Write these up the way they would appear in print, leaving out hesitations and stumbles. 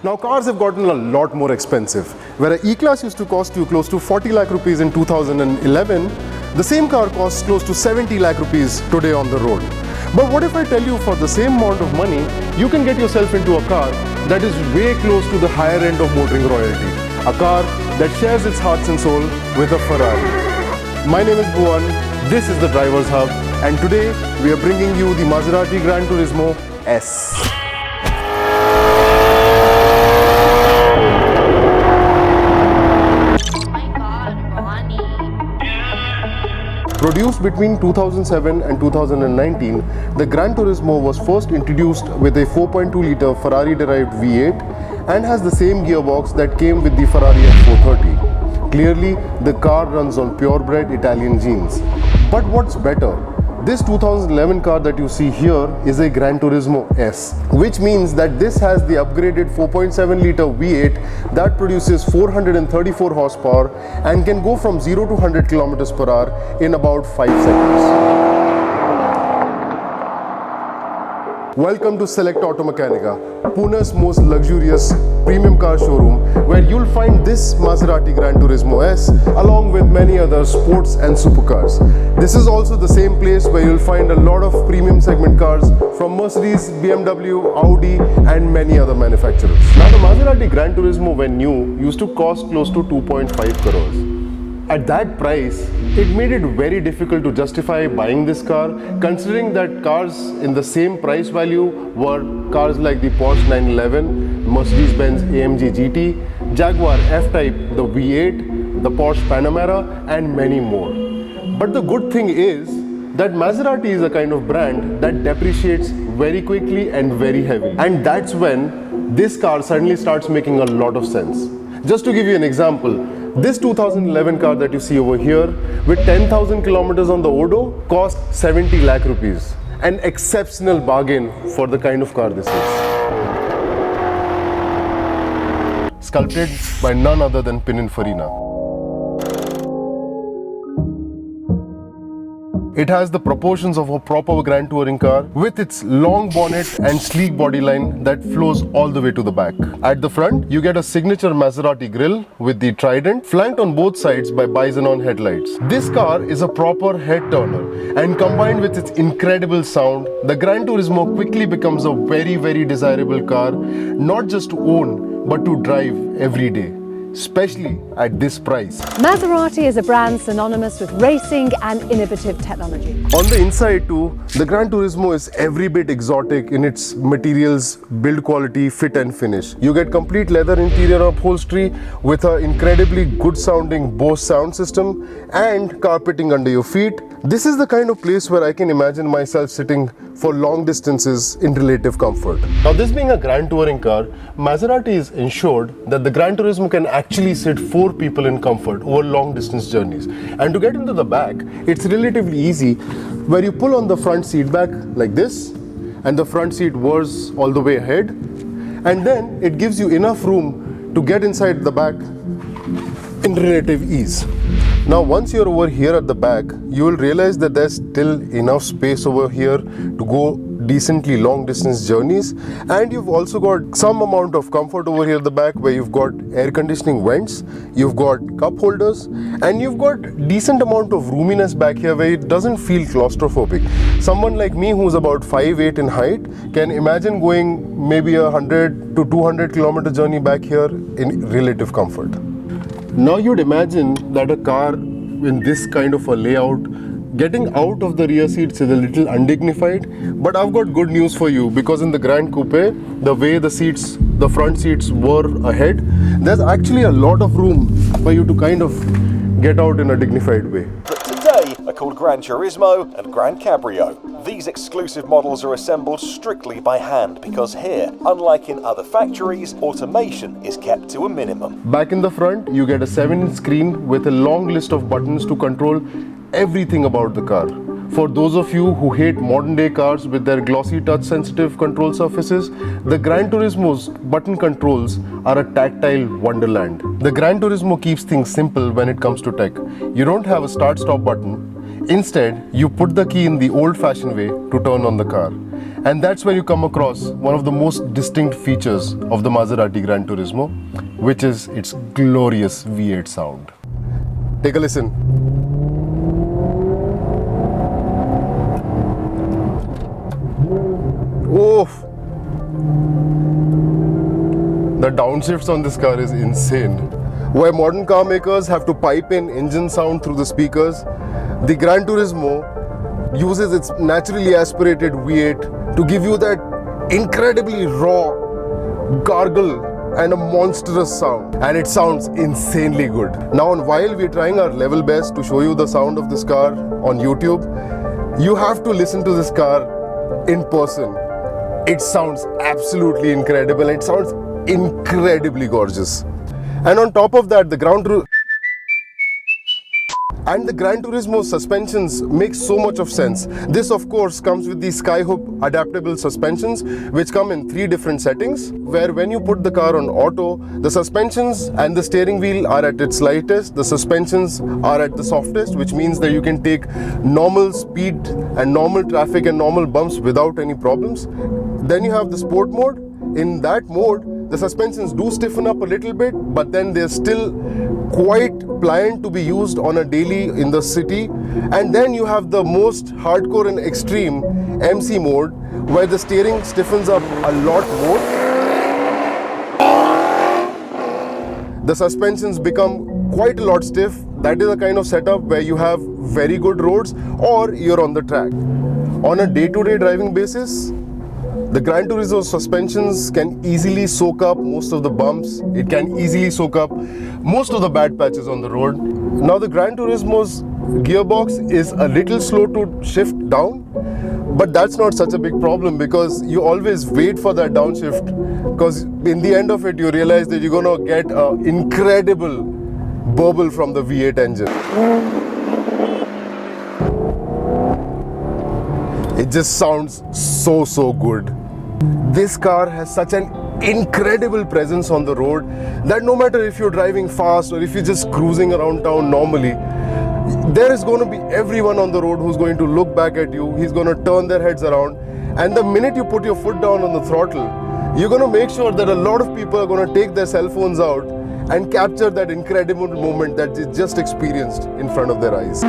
Now cars have gotten a lot more expensive. Where an E-Class used to cost you close to 40 lakh rupees in 2011, the same car costs close to 70 lakh rupees today on the road. But what if I tell you for the same amount of money, you can get yourself into a car that is way close to the higher end of motoring royalty. A car that shares its heart and soul with a Ferrari. My name is Bhuvan, this is the Driver's Hub, and today we are bringing you the Maserati Gran Turismo S. Produced between 2007 and 2019, the Gran Turismo was first introduced with a 4.2-litre Ferrari-derived V8 and has the same gearbox that came with the Ferrari F430. Clearly, the car runs on purebred Italian genes. But what's better? This 2011 car that you see here is a Gran Turismo S, which means that this has the upgraded 4.7-litre V8 that produces 434 horsepower and can go from 0 to 100 km per hour in about 5 seconds. Welcome to Select Auto Mechanica, Pune's most luxurious premium car showroom, where you'll find this Maserati Gran Turismo S along with many other sports and supercars. This is also the same place where you'll find a lot of premium segment cars from Mercedes, BMW, Audi and many other manufacturers. Now the Maserati Gran Turismo when new used to cost close to 2.5 crores. At that price, it made it very difficult to justify buying this car, considering that cars in the same price value were cars like the Porsche 911, Mercedes-Benz AMG GT, Jaguar F-Type, the V8, the Porsche Panamera and many more. But the good thing is that Maserati is a kind of brand that depreciates very quickly and very heavily. And that's when this car suddenly starts making a lot of sense. Just to give you an example, this 2011 car that you see over here with 10,000 kilometers on the odo cost 70 lakh rupees. An exceptional bargain for the kind of car this is. Sculpted by none other than Pininfarina. It has the proportions of a proper Grand Touring car with its long bonnet and sleek bodyline that flows all the way to the back. At the front, you get a signature Maserati grille with the trident flanked on both sides by Bisonon headlights. This car is a proper head turner, and combined with its incredible sound, the Gran Turismo quickly becomes a very desirable car, not just to own but to drive every day, especially at this price. Maserati is a brand synonymous with racing and innovative technology. On the inside too, the Gran Turismo is every bit exotic in its materials, build quality, fit and finish. You get complete leather interior upholstery with an incredibly good sounding Bose sound system and carpeting under your feet. This is the kind of place where I can imagine myself sitting for long distances in relative comfort. Now this being a Grand Touring car, Maserati is ensured that the Gran Turismo can actually sit 4 people in comfort over long distance journeys. And to get into the back, it's relatively easy, where you pull on the front seat back like this, and the front seat whirs all the way ahead, and then it gives you enough room to get inside the back in relative ease. Now once you're over here at the back, you will realize that there's still enough space over here to go decently long distance journeys, and you've also got some amount of comfort over here at the back where you've got air conditioning vents, you've got cup holders, and you've got decent amount of roominess back here where it doesn't feel claustrophobic. Someone like me who's about 5'8" in height can imagine going maybe 100 to 200 kilometer journey back here in relative comfort. Now you'd imagine that a car in this kind of a layout, getting out of the rear seats is a little undignified, but I've got good news for you, because in the Grand Coupe, the way the front seats were ahead, there's actually a lot of room for you to kind of get out in a dignified way. But today are called Gran Turismo and Gran Cabrio. These exclusive models are assembled strictly by hand because here, unlike in other factories, automation is kept to a minimum. Back in the front, you get a 7-inch screen with a long list of buttons to control everything about the car. For those of you who hate modern day cars with their glossy touch sensitive control surfaces, the Gran Turismo's button controls are a tactile wonderland. The Gran Turismo keeps things simple when it comes to tech. You don't have a start stop button. Instead, you put the key in the old fashioned way to turn on the car. And that's where you come across one of the most distinct features of the Maserati Gran Turismo, which is its glorious V8 sound. Take a listen. Oh! The downshifts on this car is insane. Where modern car makers have to pipe in engine sound through the speakers, the Gran Turismo uses its naturally aspirated V8 to give you that incredibly raw gargle and a monstrous sound, and it sounds insanely good. Now, while we're trying our level best to show you the sound of this car on YouTube, you have to listen to this car in person. It sounds absolutely incredible. It sounds incredibly gorgeous. And on top of that, the Gran Turismo suspensions make so much of sense. This of course comes with the Skyhook adaptable suspensions, which come in 3 different settings, where when you put the car on auto, the suspensions and the steering wheel are at its lightest, the suspensions are at the softest, which means that you can take normal speed and normal traffic and normal bumps without any problems. Then you have the sport mode. In that mode, the suspensions do stiffen up a little bit, but then they're still quite pliant to be used on a daily in the city. And then you have the most hardcore and extreme MC mode, where the steering stiffens up a lot more. The suspensions become quite a lot stiff. That is a kind of setup where you have very good roads or you're on the track. On a day-to-day driving basis, the Gran Turismo suspensions can easily soak up most of the bumps. It can easily soak up most of the bad patches on the road. Now the Gran Turismo's gearbox is a little slow to shift down, but that's not such a big problem because you always wait for that downshift, because in the end of it you realize that you're gonna get an incredible burble from the V8 engine. It just sounds so good. This car has such an incredible presence on the road that no matter if you're driving fast or if you're just cruising around town normally, there is going to be everyone on the road who's going to look back at you. He's going to turn their heads around, and the minute you put your foot down on the throttle, you're going to make sure that a lot of people are going to take their cell phones out and capture that incredible moment that they just experienced in front of their eyes.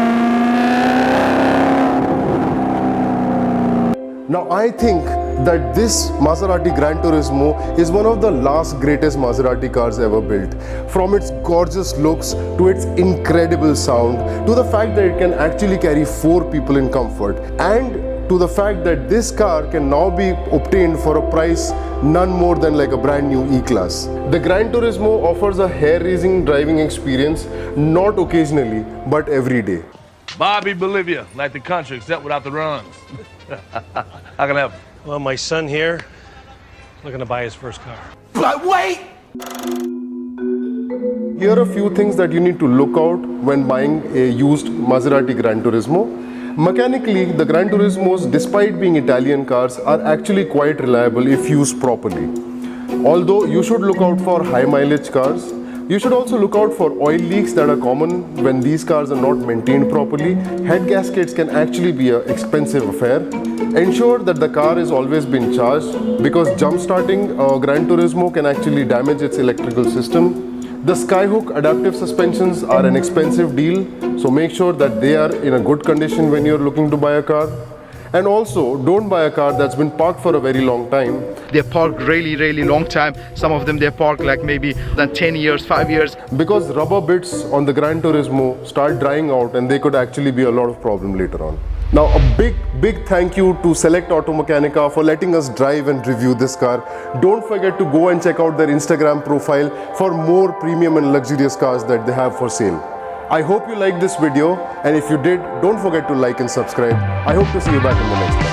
Now I think that this Maserati Gran Turismo is one of the last greatest Maserati cars ever built. From its gorgeous looks to its incredible sound, to the fact that it can actually carry 4 people in comfort, and to the fact that this car can now be obtained for a price none more than like a brand new E-Class. The Gran Turismo offers a hair-raising driving experience, not occasionally, but every day. Bobby Bolivia, like the country, except without the runs. How can I help? Well, my son here, looking to buy his first car. But wait! Here are a few things that you need to look out when buying a used Maserati Gran Turismo. Mechanically, the Gran Turismos, despite being Italian cars, are actually quite reliable if used properly. Although you should look out for high mileage cars, you should also look out for oil leaks that are common when these cars are not maintained properly. Head gaskets can actually be an expensive affair. Ensure that the car has always been charged, because jump starting a Gran Turismo can actually damage its electrical system. The Skyhook adaptive suspensions are an expensive deal, so make sure that they are in a good condition when you're looking to buy a car. And also, don't buy a car that's been parked for a very long time. They're parked really long time. Some of them they're parked like maybe than 10 years, 5 years. Because rubber bits on the Gran Turismo start drying out and they could actually be a lot of problem later on. Now a big thank you to Select Auto Mechanica for letting us drive and review this car. Don't forget to go and check out their Instagram profile for more premium and luxurious cars that they have for sale. I hope you liked this video, and if you did, don't forget to like and subscribe. I hope to see you back in the next one.